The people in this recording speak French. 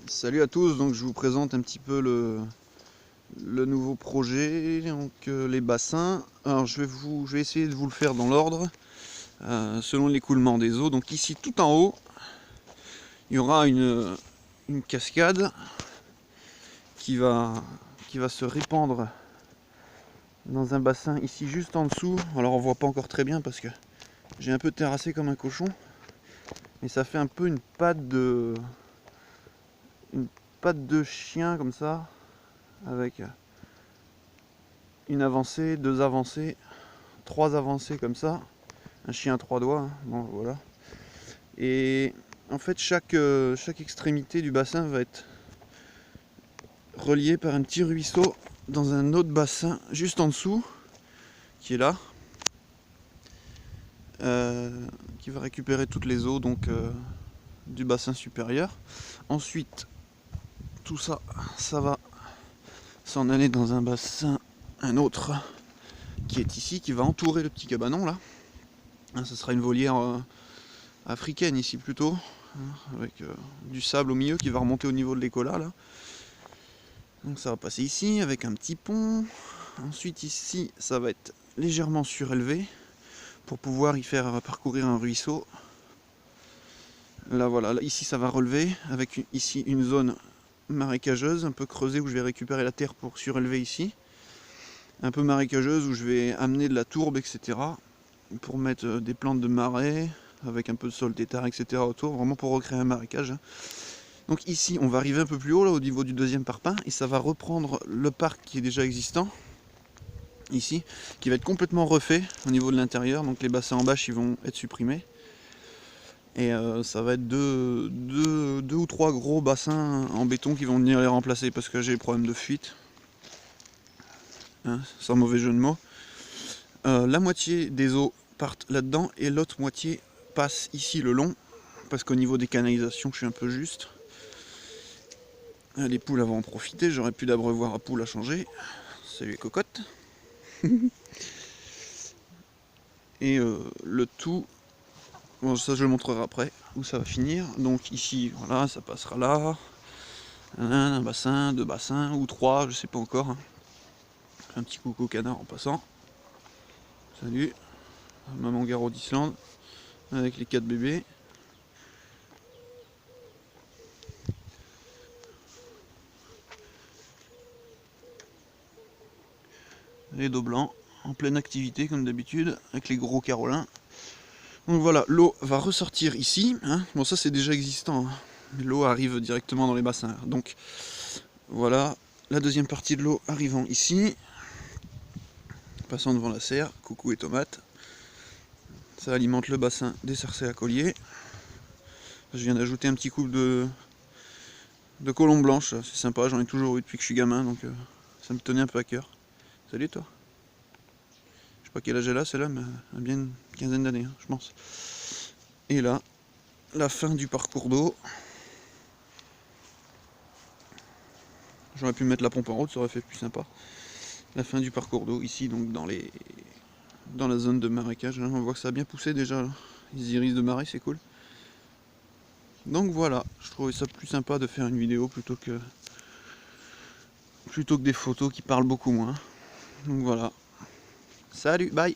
Salut à tous, donc je vous présente un petit peu le nouveau projet, donc les bassins. Alors je vais essayer de vous le faire dans l'ordre, selon l'écoulement des eaux. Donc ici tout en haut, il y aura une cascade qui va se répandre dans un bassin ici juste en dessous. Alors on voit pas encore très bien parce que j'ai un peu terrassé comme un cochon, mais ça fait un peu une patte de chien comme ça, avec une avancée, deux avancées, trois avancées comme ça, un chien à trois doigts, hein. Bon voilà. Et en fait chaque extrémité du bassin va être reliée par un petit ruisseau dans un autre bassin juste en dessous, qui est là, qui va récupérer toutes les eaux donc du bassin supérieur. Ensuite tout ça, ça va s'en aller dans un bassin, un autre qui est ici, qui va entourer le petit cabanon là. Ce sera une volière africaine ici plutôt, avec du sable au milieu qui va remonter au niveau de l'écola là. Donc ça va passer ici avec un petit pont. Ensuite ici ça va être légèrement surélevé pour pouvoir y faire parcourir un ruisseau. Là voilà, là, ici ça va relever avec ici une zone marécageuse un peu creusée où je vais récupérer la terre pour surélever ici. Un peu marécageuse où je vais amener de la tourbe, etc. pour mettre des plantes de marais avec un peu de sol tétard, etc. autour, vraiment pour recréer un marécage. Donc ici on va arriver un peu plus haut là au niveau du deuxième parpaing et ça va reprendre le parc qui est déjà existant ici, qui va être complètement refait au niveau de l'intérieur. Donc les bassins en bâche ils vont être supprimés et ça va être deux ou trois gros bassins en béton qui vont venir les remplacer parce que j'ai des problèmes de fuite, hein, sans mauvais jeu de mots. La moitié des eaux partent là-dedans et l'autre moitié passe ici le long parce qu'au niveau des canalisations je suis un peu juste. Les poules vont en profiter, j'aurais plus d'abreuvoir à poules à changer. Salut les cocottes. Et le tout, bon, ça je le montrerai après où ça va finir. Donc ici voilà, ça passera là, un bassin, deux bassins ou trois, je sais pas encore, hein. Un petit coucou au canard en passant. Salut maman Garot d'Islande avec les 4 bébés. Les dos blancs en pleine activité comme d'habitude avec les gros carolins. Donc voilà, l'eau va ressortir ici, hein. Bon ça c'est déjà existant, hein. L'eau arrive directement dans les bassins. Donc voilà, la deuxième partie de l'eau arrivant ici, passant devant la serre, coucou et tomates. Ça alimente le bassin des cercés à collier. Je viens d'ajouter un petit couple de colombes blanches, c'est sympa, j'en ai toujours eu depuis que je suis gamin, donc ça me tenait un peu à cœur. Salut toi. Je sais pas quel âge elle a celle-là, mais elle a bien une quinzaine d'années, hein, je pense. Et là, la fin du parcours d'eau. J'aurais pu mettre la pompe en route, ça aurait fait plus sympa. La fin du parcours d'eau ici, donc dans la zone de marécage, hein. On voit que ça a bien poussé déjà là. Les iris de marais, c'est cool. Donc voilà, je trouvais ça plus sympa de faire une vidéo plutôt que des photos qui parlent beaucoup moins. Donc voilà. Salut, bye.